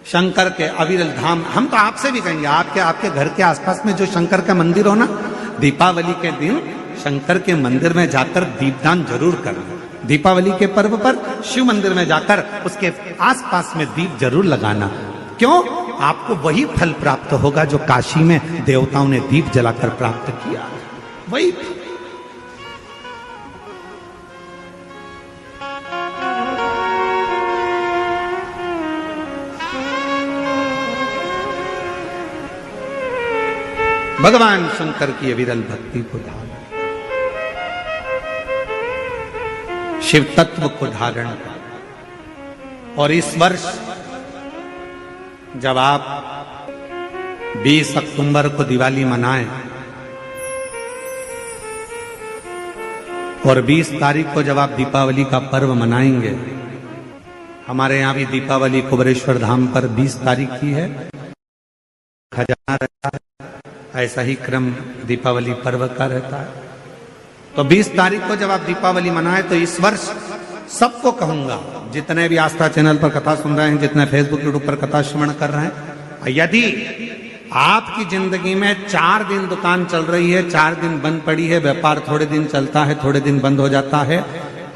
शंकर के अविरल धाम, हम तो आपसे भी कहेंगे, आपके घर के आसपास में जो शंकर का मंदिर हो ना, दीपावली के दिन शंकर के मंदिर में जाकर दीपदान जरूर करना। दीपावली के पर्व पर शिव मंदिर में जाकर उसके आसपास में दीप जरूर लगाना। क्यों? आपको वही फल प्राप्त होगा जो काशी में देवताओं ने दीप जलाकर प्राप्त किया, वही। भगवान शंकर की अविरल भक्ति को धारण, शिव तत्व को धारण कर। और इस वर्ष जब आप 20 अक्टूबर को दिवाली मनाएं और 20 तारीख को जब आप दीपावली का पर्व मनाएंगे, हमारे यहां भी दीपावली कुबेरेश्वर धाम पर 20 तारीख की है, खजाना रहता है, ऐसा ही क्रम दीपावली पर्व का रहता है। तो 20 तारीख को जब आप दीपावली मनाए, तो इस वर्ष सबको कहूंगा, जितने भी आस्था चैनल पर कथा सुन रहे हैं, जितने फेसबुक यूट्यूब पर कथा श्रवण कर रहे हैं, यदि आपकी जिंदगी में 4 दिन दुकान चल रही है, 4 दिन बंद पड़ी है, व्यापार थोड़े दिन चलता है, थोड़े दिन बंद हो जाता है,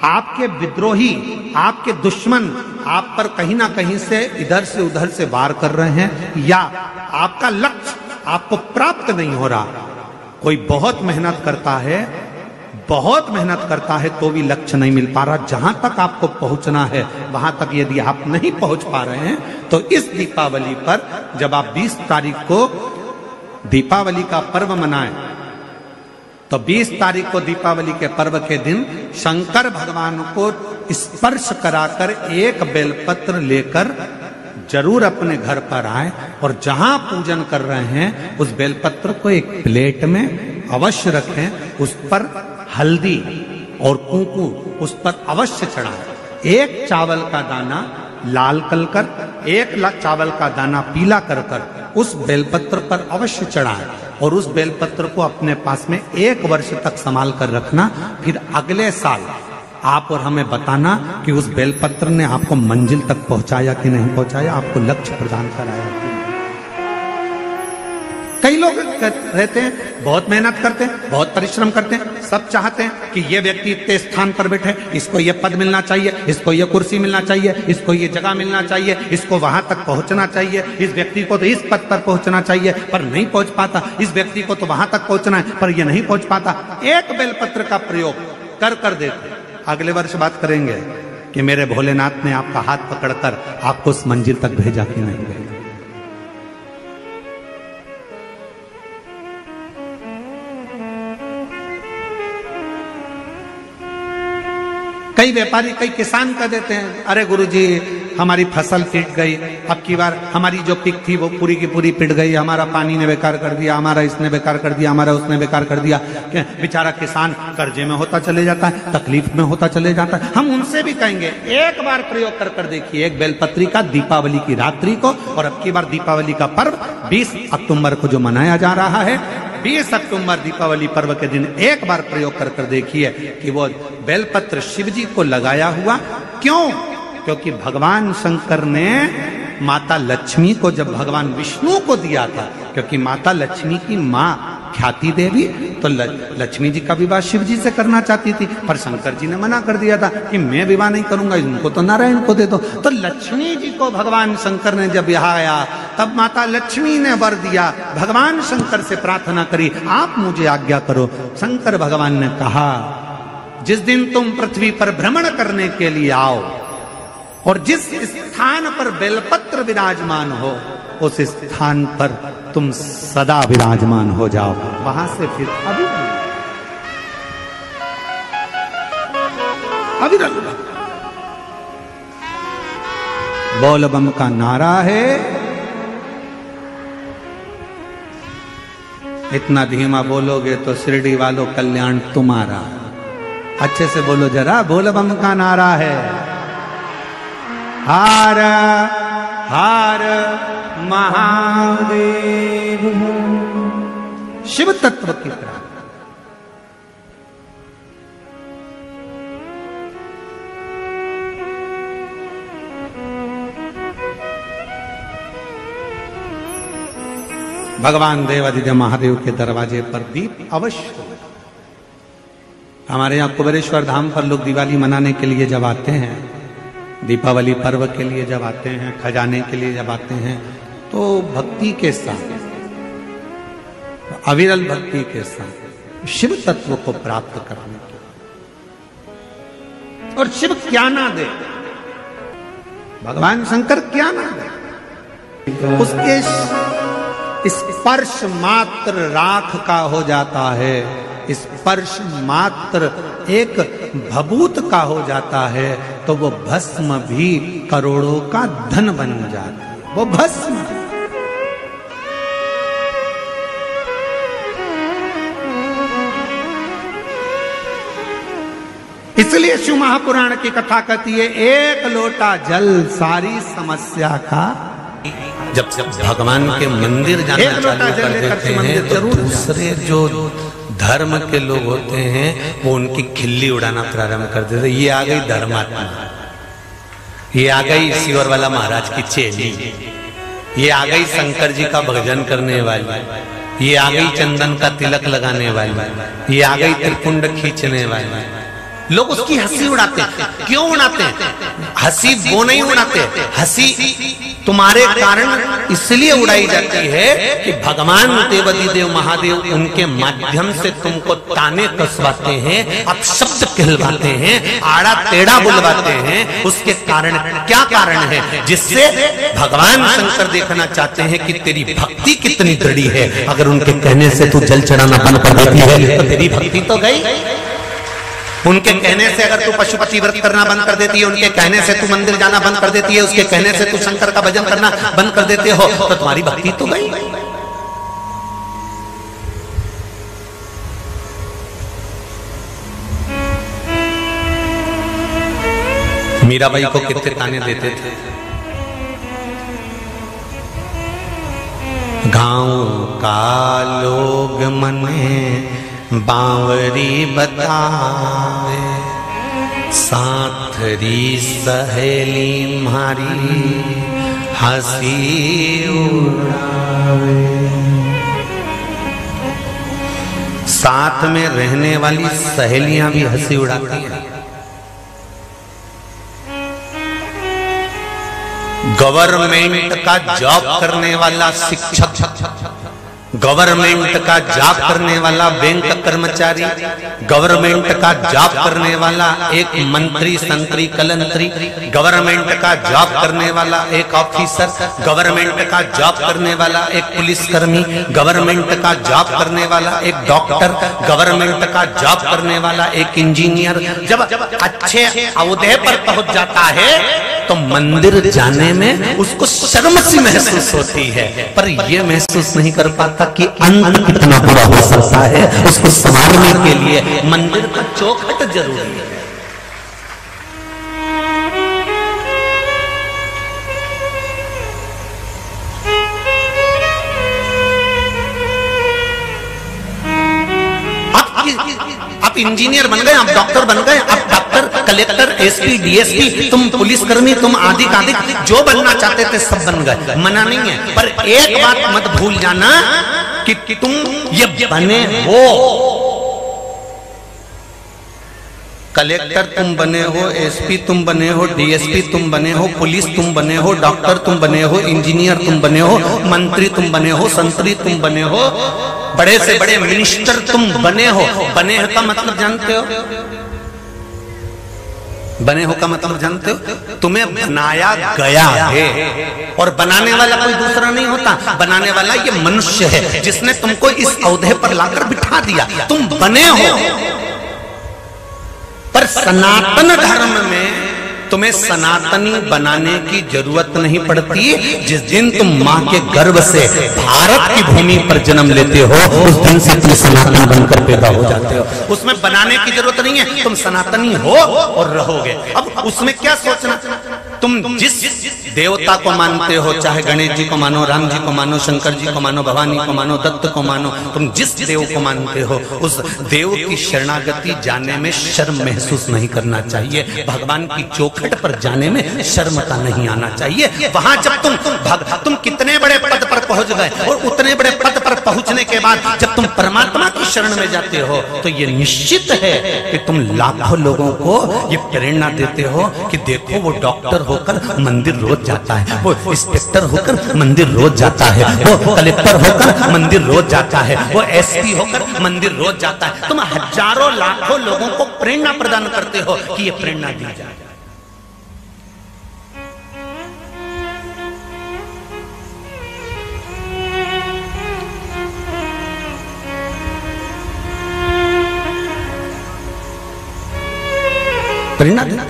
आपके विद्रोही, आपके दुश्मन आप पर कहीं ना कहीं से इधर से उधर से वार कर रहे हैं, या आपका लक्ष्य आपको प्राप्त नहीं हो रहा, कोई बहुत मेहनत करता है तो भी लक्ष्य नहीं मिल पा रहा, जहां तक आपको पहुंचना है वहां तक यदि आप नहीं पहुंच पा रहे हैं, तो इस दीपावली पर जब आप 20 तारीख को दीपावली का पर्व मनाएं, तो 20 तारीख को दीपावली के पर्व के दिन शंकर भगवान को स्पर्श कराकर एक बेलपत्र लेकर जरूर अपने घर पर आए, और जहां पूजन कर रहे हैं उस बेलपत्र को एक प्लेट में अवश्य रखें, उस पर हल्दी और कुंकू उस पर अवश्य चढ़ाएं। एक चावल का दाना लाल कर, एक चावल का दाना पीला कर उस बेलपत्र पर अवश्य चढ़ाएं, और उस बेलपत्र को अपने पास में 1 वर्ष तक संभाल कर रखना। फिर अगले साल आप और हमें बताना कि उस बेलपत्र ने आपको मंजिल तक पहुंचाया कि नहीं पहुंचाया, आपको लक्ष्य प्रदान कराया कि नहीं। कई लोग रहते हैं, बहुत मेहनत करते हैं, बहुत परिश्रम करते हैं, सब चाहते हैं कि ये व्यक्ति इतने स्थान पर बैठे, इसको ये पद मिलना चाहिए, इसको ये कुर्सी मिलना चाहिए, इसको ये जगह मिलना चाहिए, इसको वहां तक पहुंचना चाहिए, इस व्यक्ति को तो इस पद पर पहुंचना चाहिए पर नहीं पहुंच पाता, इस व्यक्ति को तो वहां तक पहुंचना है पर ये नहीं पहुंच पाता। एक बेलपत्र का प्रयोग कर देते, अगले वर्ष बात करेंगे कि मेरे भोलेनाथ ने आपका हाथ पकड़कर आपको उस मंजिल तक भेजा कि नहीं भेजा। कई व्यापारी, कई किसान कह देते हैं, अरे गुरुजी हमारी फसल पिट गई, अब की बार हमारी जो पिक थी वो पूरी की पूरी पिट गई, हमारा पानी ने बेकार कर दिया, हमारा इसने बेकार कर दिया, हमारा उसने बेकार कर दिया। बेचारा किसान कर्जे में होता चले जाता है, तकलीफ में होता चले जाता है। हम उनसे भी कहेंगे एक बार प्रयोग कर देखिए, एक बेलपत्री का दीपावली की रात्रि को, और अब की बार दीपावली का पर्व 20 अक्टूबर को जो मनाया जा रहा है, 20 अक्टूबर दीपावली पर्व के दिन एक बार प्रयोग कर देखिए कि वो बेलपत्र शिव जी को लगाया हुआ। क्यों? क्योंकि भगवान शंकर ने माता लक्ष्मी को जब भगवान विष्णु को दिया था, क्योंकि माता लक्ष्मी की माँ ख्याति देवी तो लक्ष्मी जी का विवाह शिव जी से करना चाहती थी, पर शंकर जी ने मना कर दिया था कि मैं विवाह नहीं करूंगा, इनको तो नारायण को दे दो। तो लक्ष्मी जी को भगवान शंकर ने जब यहाँ आया, तब माता लक्ष्मी ने वर दिया, भगवान शंकर से प्रार्थना करी, आप मुझे आज्ञा करो। शंकर भगवान ने कहा, जिस दिन तुम पृथ्वी पर भ्रमण करने के लिए आओ और जिस स्थान पर बेलपत्र विराजमान हो, उस स्थान पर तुम सदा विराजमान हो जाओ। वहां से फिर अविरल बोल बम का नारा है। इतना धीमा बोलोगे तो शिरडी वालों कल्याण तुम्हारा। अच्छे से बोलो जरा, बोल बम का नारा है। हार हार महादेव शिव तत्व की तरह। भगवान देवादिदेव महादेव के दरवाजे पर दीप अवश्य। हमारे यहाँ कुबेरेश्वर धाम पर लोग दिवाली मनाने के लिए जब आते हैं, दीपावली पर्व के लिए जब आते हैं, खजाने के लिए जब आते हैं, तो भक्ति के साथ, अविरल भक्ति के साथ शिव तत्व को प्राप्त करने के, और शिव क्या ना दे, भगवान शंकर क्या ना दे, उसके स्पर्श मात्र राख का हो जाता है, स्पर्श मात्र एक भभूत का हो जाता है, तो वो भस्म भी करोड़ों का धन बन जाता है। वो भस्म इसलिए शिव महापुराण की कथा कहती है, एक लोटा जल सारी समस्या का। जब भगवान के मंदिर जाना चालू कर देते हैं, तो दूसरे जो धर्म के लोग होते हैं वो उनकी खिल्ली उड़ाना प्रारंभ कर देते। ये आ गई धर्मात्मा, ये आ गई शिवर वाला महाराज की चेली, ये आ गई शंकर जी का भजन करने वाली, ये आ गई चंदन का तिलक लगाने वाली, ये आ गई त्रिपुंड खींचने वाली। लोग उसकी हंसी उड़ाते हैं। क्यों उड़ाते हैं? हंसी वो नहीं उड़ाते, हंसी तुम्हारे कारण इसलिए उड़ाई जाती है कि भगवान देवादिदेव महादेव उनके माध्यम से तुमको ताने कसवाते हैं, अपशब्द कहलवाते हैं, आड़ा टेढ़ा बुलवाते हैं। उसके कारण क्या कारण है? जिससे भगवान शंकर देखना चाहते हैं कि तेरी भक्ति कितनी दृढ़ है। अगर उनके कहने से तू जल चढ़ाना बंद कर देती है तो तेरी भक्ति तो गई। उनके कहने से अगर तू पशुपति व्रत करना बंद कर देती है, उनके कहने से तू मंदिर जाना बंद कर देती है, उसके कहने से तू शंकर का भजन करना बंद कर देते हो, तो तुम्हारी भक्ति तो गई। मीराबाई को कितने ताने देते थे। गांव का लोग मने बावरी बतावे, साथरी सहेली मारी हंसी उड़ावे। साथ में रहने वाली सहेलियां भी हंसी उड़ाती हैं। गवर्नमेंट का जॉब करने वाला शिक्षक, गवर्नमेंट का जॉब करने वाला बैंक कर्मचारी, गवर्नमेंट का जॉब करने वाला एक मंत्री संतरी कलंतरी, गवर्नमेंट का जॉब करने वाला एक ऑफिसर, गवर्नमेंट का जॉब करने वाला एक पुलिसकर्मी, गवर्नमेंट का जॉब करने वाला एक डॉक्टर, गवर्नमेंट का जॉब करने वाला एक इंजीनियर, जब अच्छे ओहदे पर पहुंच जाता है तो मंदिर जाने में उसको शर्म सी महसूस होती है, पर यह महसूस नहीं कर पाता कि अंत कितना बुरा हो सकता है। उसको संभालने के लिए मंदिर का चौखट जरूरी है। आप इंजीनियर बन गए, आप डॉक्टर बन गए, आप डॉक्टर, कलेक्टर, एसपी, डीएसपी, तुम पुलिसकर्मी, तुम आदि जो बनना चाहते थे सब बन गए। मना नहीं है, पर एक बात मत भूल जाना कि तुम ये बने हो। कलेक्टर तुम बने हो, एसपी तुम बने हो, डीएसपी तुम बने हो, पुलिस तुम बने हो, डॉक्टर तुम बने हो, इंजीनियर तुम बने हो, मंत्री तुम बने हो, संतरी तुम बने हो, बड़े से बड़े मिनिस्टर तुम बने हो। बने हो का मतलब जानते हो? बने हो का मतलब जानते हो? तुम्हें बनाया गया है, और बनाने वाला कोई दूसरा नहीं होता। बनाने वाला ये मनुष्य है जिसने तुमको इस ओहदे पर लाकर बिठा दिया। तुम बने हो, पर सनातन धर्म में तुम्हें सनातनी बनाने की जरूरत नहीं पड़ती। जिस दिन तुम माँ के गर्भ से भारत की भूमि पर जन्म लेते हो, उस दिन से तुम सनातन बनकर पैदा हो जाते हो। उसमें बनाने की जरूरत नहीं है, तुम सनातनी हो और रहोगे। अब उसमें क्या सोचना, तुम जिस देवता को मानते हो, चाहे गणेश जी को मानो, राम जी को मानो, शंकर जी को मानो, भवानी को मानो, दत्त को मानो, तुम जिस देव को मानते हो उस देव की शरणागति जाने में शर्म महसूस नहीं करना चाहिए। भगवान की चौखट पर जाने में शर्मता नहीं आना चाहिए। वहां जब तुम कितने बड़े पद पर पहुंच गए और उतने बड़े पद पर पहुंचने के बाद जब तुम परमात्मा की शरण में जाते हो तो ये निश्चित है कि तुम लाखों लोगों को ये प्रेरणा देते हो कि देखो वो डॉक्टर होकर मंदिर रोज जाता है, वो इंस्पेक्टर होकर मंदिर रोज जाता है, वो कलेक्टर होकर मंदिर रोज जाता है, वो एसपी होकर मंदिर रोज जाता है। तुम हजारों लाखों लोगों को प्रेरणा प्रदान करते हो कि ये प्रेरणा दी जाए। प्रेरणा देना,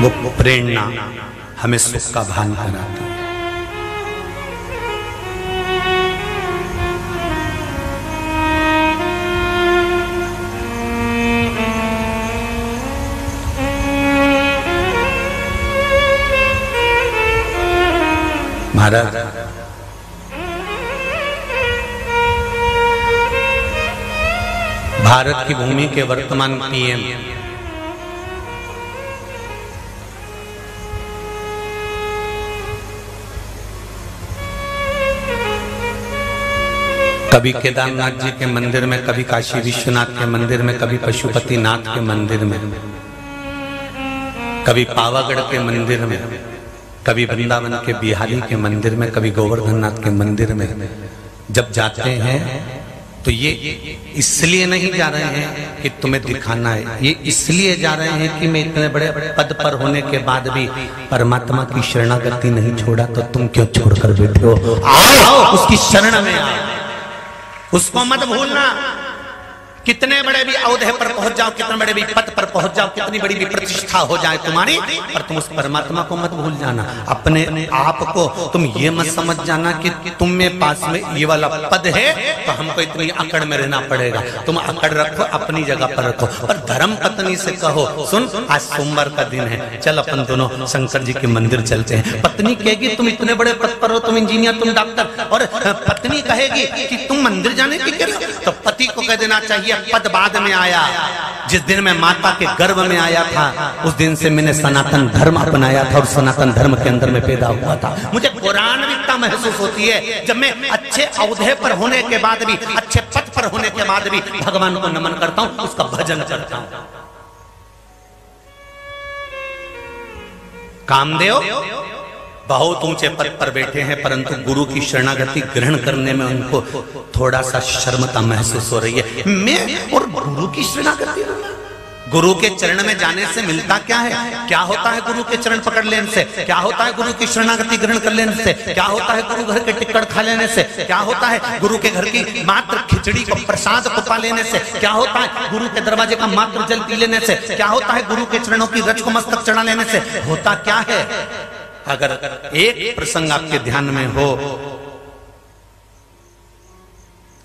वो प्रेरणा हमें सुख का भान कराती है। महाराज भारत की भूमि के वर्तमान पीएम कभी केदारनाथ जी के मंदिर में, कभी काशी विश्वनाथ के मंदिर में, कभी पशुपतिनाथ के मंदिर में, कभी पावागढ़ के मंदिर में, कभी वृंदावन के बिहारी के मंदिर में, कभी गोवर्धननाथ के मंदिर में जब जाते हैं तो ये इसलिए नहीं जा रहे हैं कि तुम्हें दिखाना है, ये इसलिए जा रहे हैं कि मैं इतने बड़े पद पर होने के बाद भी परमात्मा की शरणागति नहीं छोड़ा, तो तुम क्यों छोड़कर बैठे हो? आओ उसकी शरण में आओ, उसको मत भूलना। कितने बड़े भी औहदे पर पहुंच जाओ, कितने बड़े भी पद पर पहुंच जाओ, कितनी बड़ी भी प्रतिष्ठा हो जाए तुम्हारी, पर तुम उस परमात्मा को मत भूल जाना। अपने आप को तुम ये मत समझ जाना कि तुम में पास में ये वाला पद है तो हमको इतनी अकड़ में रहना पड़ेगा। तुम अकड़ रखो, अपनी जगह पर रखो, पर धर्म पत्नी से कहो, सुन आज सोमवार का दिन है, चल अपन दोनों शंकर जी के मंदिर चलते हैं। पत्नी कहेगी तुम इतने बड़े पद पर हो, तुम इंजीनियर, तुम डॉक्टर, और पत्नी कहेगी कि तुम मंदिर जाने की कह रहे हो, तो पति को कह देना चाहिए पद बाद में आया। जिस दिन मैं माता के गर्भ में आया था उस दिन से मैंने सनातन धर्म अपनाया था और सनातन धर्म के अंदर में पैदा हुआ था। मुझे पौराणिकता महसूस होती है जब मैं अच्छे औहदे पर होने के बाद भी, अच्छे पद पर होने के बाद भी भगवान को नमन करता हूं, उसका भजन करता हूं। कामदेव बहुत ऊंचे पद पर बैठे हैं, परंतु गुरु की शरणागति ग्रहण करने में उनको थोड़ा सा शर्मता महसूस हो रही है। मैं और गुरु की शरणागति, गुरु के चरण में जाने से मिलता क्या है? क्या होता है गुरु के चरण पकड़ लेने से? क्या होता है गुरु की शरणागति ग्रहण कर लेने से? क्या होता है गुरु घर के टिक्कड़ खा लेने से? क्या होता है गुरु के घर की मात्र खिचड़ी को, प्रसाद को पा लेने से? क्या होता है गुरु के दरवाजे का मात्र जल पी लेने से? क्या होता है गुरु के चरणों की रज को मस्तक चढ़ा लेने से? होता क्या है? अगर एक प्रसंग आपके ध्यान में हो,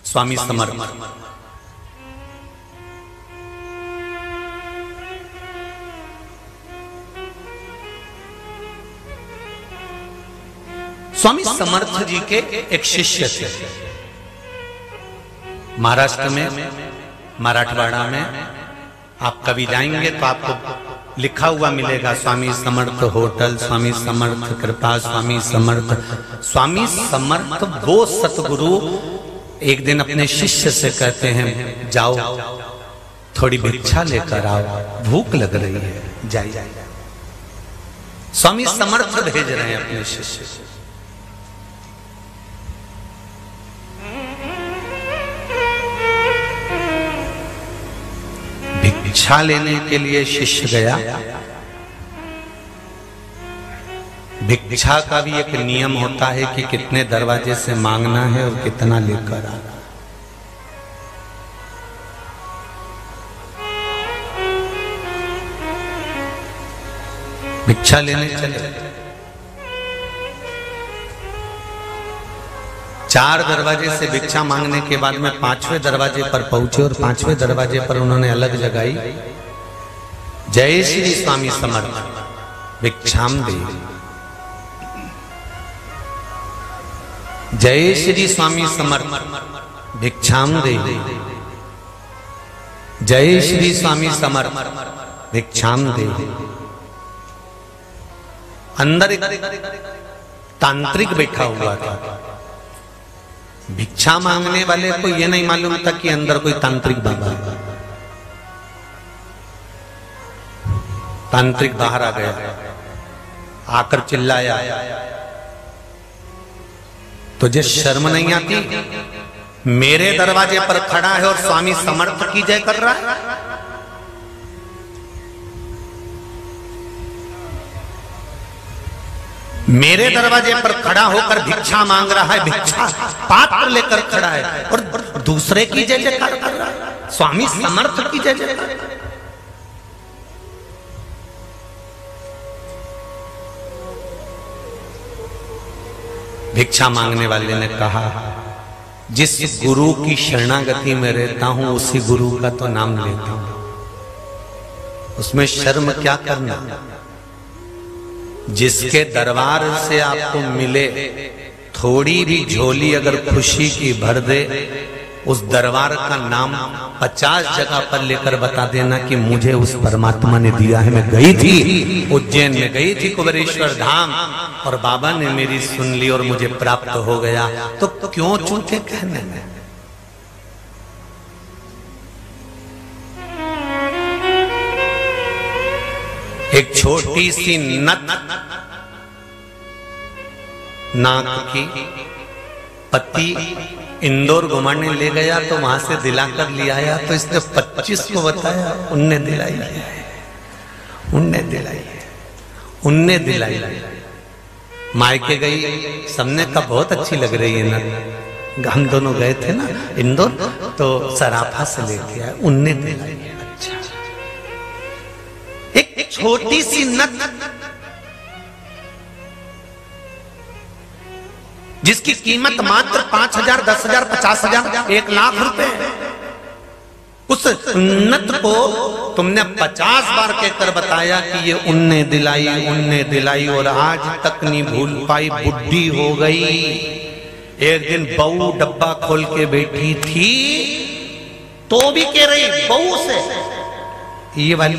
स्वामी समर्थ स्वामी समर्थ जी के एक शिष्य थे। महाराष्ट्र में, मराठवाड़ा में आप कभी जाएंगे तो आपको लिखा हुआ मिलेगा स्वामी समर्थ होटल, स्वामी समर्थ कृपा, स्वामी समर्थ। स्वामी समर्थ वो सतगुरु एक दिन अपने शिष्य से कहते हैं जाओ थोड़ी भिक्षा लेकर आओ, भूख लग रही है, जाइए। स्वामी समर्थ भेज रहे हैं अपने शिष्य से। भिक्षा लेने के लिए शिष्य गया। भिक्षा का भी एक नियम होता है कि कितने दरवाजे से मांगना है और कितना लेकर आना। भिक्षा लेने चले, 4 दरवाजे से भिक्षा मांगने के बाद में 5वें दरवाजे पर पहुंचे और 5वें दरवाजे पर उन्होंने अलग जगाई, जय श्री स्वामी समर्थ भिक्षाम दे। जय श्री स्वामी समर्थ भिक्षाम दे। जय श्री स्वामी समर्थ भिक्षाम दे। अंदर एक तांत्रिक बैठा हुआ था। भिक्षा मांगने वाले को यह नहीं मालूम था कि अंदर कोई तांत्रिक बाबा है। तांत्रिक बाहर आ गया, आकर चिल्लाया, तुझे शर्म नहीं आती? मेरे दरवाजे पर खड़ा है और स्वामी समर्थ की जय कर रहा है। मेरे दरवाजे पर खड़ा होकर भिक्षा मांग रहा है, भिक्षा पात्र लेकर खड़ा है और दूसरे की जय जयकार कर रहा है, स्वामी समर्थ की जय जयकार। भिक्षा मांगने वाले ने कहा, जिस गुरु की शरणागति में रहता हूं उसी गुरु का तो नाम लेता हूं, उसमें शर्म क्या करना। जिसके दरबार से आपको मिले थोड़ी भी झोली अगर खुशी की भर दे, उस दरबार का नाम 50 जगह पर लेकर बता देना कि मुझे उस परमात्मा ने दिया है। मैं गई थी, उज्जैन में गई थी कुबेरेश्वर धाम, और बाबा ने मेरी सुन ली और मुझे प्राप्त हो गया। तो क्यों झूठे कहने में। एक छोटी सी नथ नाक की पति इंदौर घुमाने ले गया तो वहां से दिलाकर ले आया, तो इसने 25 को बताया, उनने दिलाई है, उनने दिलाई है, उनने दिलाई है। मायके गई, सबने कहा बहुत अच्छी लग रही है ना। हम दोनों गए थे ना इंदौर, तो सराफा से लेके आए, उनने दिलाई है। अच्छा, एक छोटी सी नथ जिसकी कीमत मात्र 5,000, 10,000, 50,000, 1 लाख रुपए, उस नथ को तुमने 50 बार कहकर बताया कि ये उनने दिलाई, उनने दिलाई, और आज तक नहीं भूल पाई, बुढ़ी हो गई। एक दिन बहू डब्बा खोल के बैठी थी तो भी कह रही बहू से, ये वाली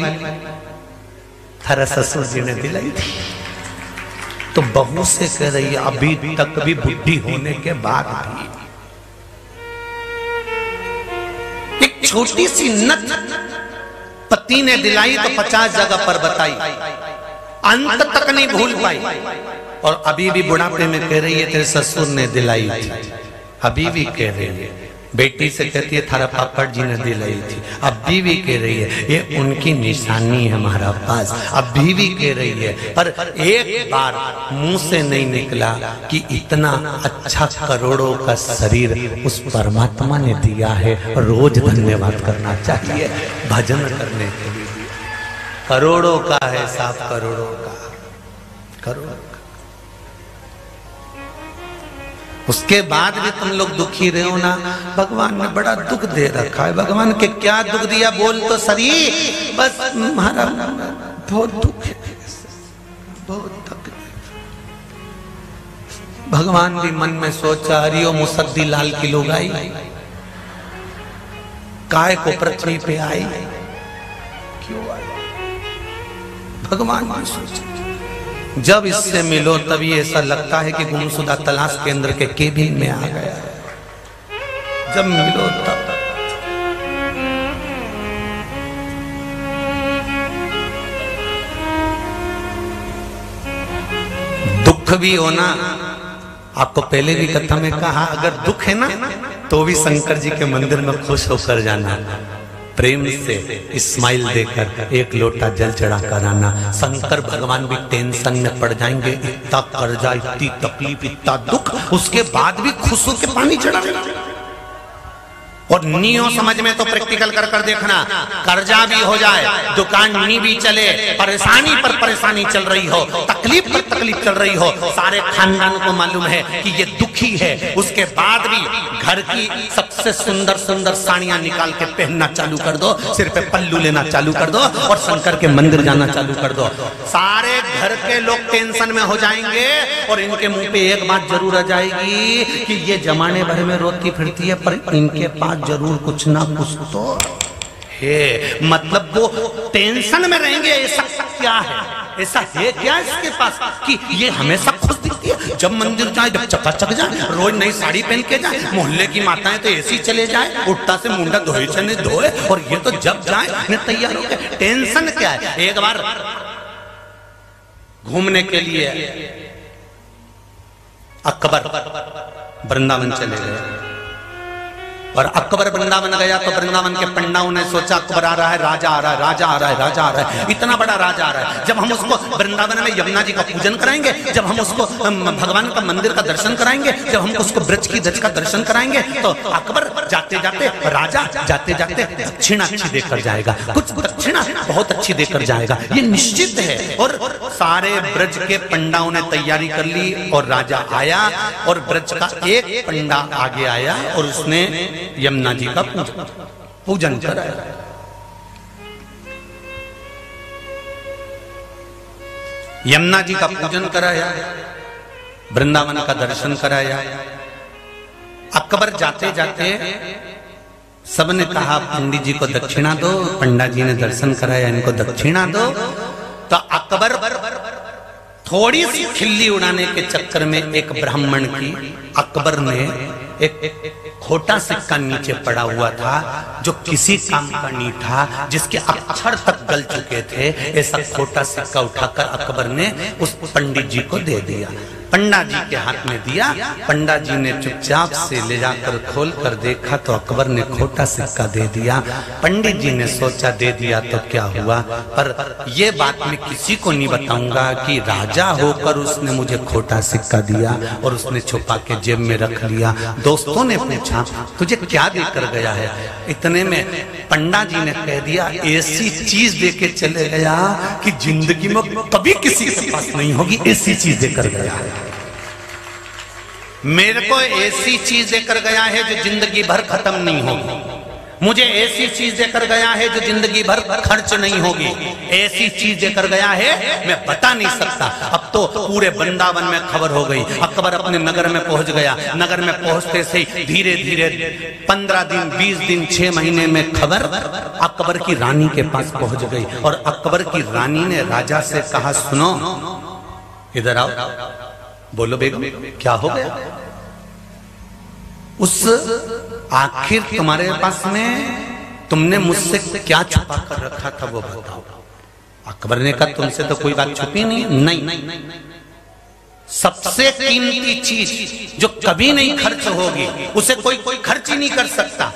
थारा ससुर जी ने दिलाई थी। तो बहू से कह रही है अभी तक भी बुढ़ी होने के बाद भी। एक छोटी सी नथ पति ने दिलाई तो 50 जगह पर बताई, अंत तक नहीं भूल पाई, और अभी भी बुढ़ापे में कह रही है तेरे ससुर ने दिलाई थी। अभी भी कह रही है, बेटी से कहती है थारा पापड़ जी ने दिलाई थी। अभी भी कह रही है, ये उनकी निशानी है हमारा पास। अभी भी कह रही है, पर एक बार मुंह से नहीं निकला कि इतना अच्छा करोड़ों का शरीर उस परमात्मा ने दिया है। रोज धन्यवाद करना चाहिए, भजन करने के लिए। करोड़ों का है साहब, करोड़ों का, करोड़ों। उसके बाद भी तुम लोग दुखी रहे हो ना। भगवान ने बड़ा दुख दे रखा है। भगवान के क्या दुख दिया बोल तो सही। बस हमारा बहुत दुख है, बहुत तकलीफ। भगवान भी मन में सोचा, हरिओ मुसद्दी लाल की लोग आई, काय को पृथ्वी पे आई, क्यों आई? भगवान भी सोचा। जब इससे मिलो तभी ऐसा लगता है कि गुमशुदा तलाश केंद्र के केबिन में आ गया है। जब मिलो तब दुख भी होना। आपको पहले भी कथा में कहा, अगर दुख है ना तो भी शंकर जी के मंदिर में खुश होकर जाना, प्रेम से स्माइल देकर एक लोटा जल चढ़ा कर आना। शंकर भगवान भी टेंशन में पड़ जाएंगे, इतना कर्जा, इतनी तकलीफ, इतना दुख, उसके बाद भी खुश होकर पानी चढ़ा देना। और नियो समझ में तो प्रैक्टिकल कर कर देखना, कर्जा भी हो जाए, दुकान नहीं भी चले, परेशानी पर परेशानी चल रही हो, तकलीफ पर तकलीफ चल रही हो, सारे खानदान को मालूम है कि ये दुखी है, उसके बाद भी घर की सबसे सुंदर सुंदर साड़ियां निकाल के पहनना चालू कर दो, सिर पे पल्लू लेना चालू कर दो और शंकर के मंदिर जाना चालू कर दो। सारे घर के लोग टेंशन में हो जाएंगे और इनके मुंह पे एक बात जरूर आ जाएगी कि ये जमाने भर में रोती फिरती है पर इनके पास जरूर कुछ ना कुछ तो है। मतलब वो टेंशन में रहेंगे, ऐसा क्या है, ऐसा है क्या इसके पास कि ये हमेशा खुश दिखती है? जब मंदिर जाए, जब चकाचक जाए, रोज नई साड़ी पहन के जाए, मोहल्ले की माताएं तो ऐसी चले जाए, उठता से मुंडा धोए चने धोए, और ये तो जब जाए न तैयार हो गए। टेंशन क्या है? एक बार घूमने के लिए अकबर वृंदावन चले गए, और अकबर वृंदावन गया तो वृंदावन के पंडाओं ने सोचा अकबर आ रहा है, राजा आ रहा है, राजा आ रहा है, राजा आ रहा है, इतना बड़ा राजा आ रहा है। जब हम उसको वृंदावन में यमुना जी का पूजन कराएंगे, जब हम उसको भगवान का मंदिर का दर्शन कराएंगे, जब हम उसको ब्रज की दज का दर्शन कराएंगे, तो अकबर जाते जाते, राजा जाते जाते दक्षिणा अच्छी देकर जाएगा, कुछ दक्षिणा बहुत अच्छी देकर जाएगा, ये निश्चित है। और सारे ब्रज के पंडाओं ने तैयारी कर ली, और राजा आया, और ब्रज का एक पंडा आगे आया, और उसने यमुना जी का पूजन कराया। यमुना जी का पूजन कराया, वृंदावन का दर्शन कराया। अकबर जाते जाते सबने कहा पंडित जी को दक्षिणा दो, पंडा जी ने दर्शन कराया, इनको दक्षिणा दो। तो अकबर थोड़ी सी खिल्ली उड़ाने के चक्कर में एक ब्राह्मण की अकबर ने एक खोटा सिक्का नीचे पड़ा हुआ था, जो किसी काम का नहीं था, जिसके अक्षर तक गल चुके थे, ऐसा खोटा सिक्का उठाकर अकबर ने उस पंडित जी को दे दिया। पंडा जी के हाथ में दिया, पंडा जी ने चुपचाप से ले जाकर खोल कर देखा तो अकबर ने खोटा सिक्का दे दिया। पंडित जी ने सोचा दे दिया तो क्या हुआ, पर यह बात मैं किसी को नहीं बताऊंगा कि राजा होकर उसने मुझे खोटा सिक्का दिया, और उसने छुपा के जेब में रख लिया। दोस्तों ने पूछा तुझे क्या देकर गया है? इतने में पंडा जी ने कह दिया ऐसी चीज देके चले गया कि जिंदगी में कभी किसी के पास नहीं होगी, ऐसी चीज देकर गया है। मेरे को ऐसी चीज देकर गया है जो जिंदगी भर खत्म नहीं होगी, मुझे ऐसी चीज देकर गया है जो जिंदगी भर खर्च नहीं होगी, ऐसी चीज देकर गया है मैं बता नहीं सकता। अब तो पूरे वृंदावन में खबर हो गई। अकबर अपने नगर में पहुंच गया। नगर में पहुंचते से ही धीरे धीरे 15 दिन, 20 दिन, 6 महीने में खबर अकबर की रानी के पास पहुंच गई। और अकबर की रानी ने राजा से कहा सुनो, इधर आओ। बोलो बेगम क्या हो गया? उस आखिर तुम्हारे पास में तुमने मुझसे क्या छुपा कर रखा था वो बताओ। अकबर ने कहा तुमसे तो कोई बात छुपी नहीं। सबसे कीमती चीज जो कभी नहीं खर्च होगी उसे कोई खर्च ही नहीं कर सकता।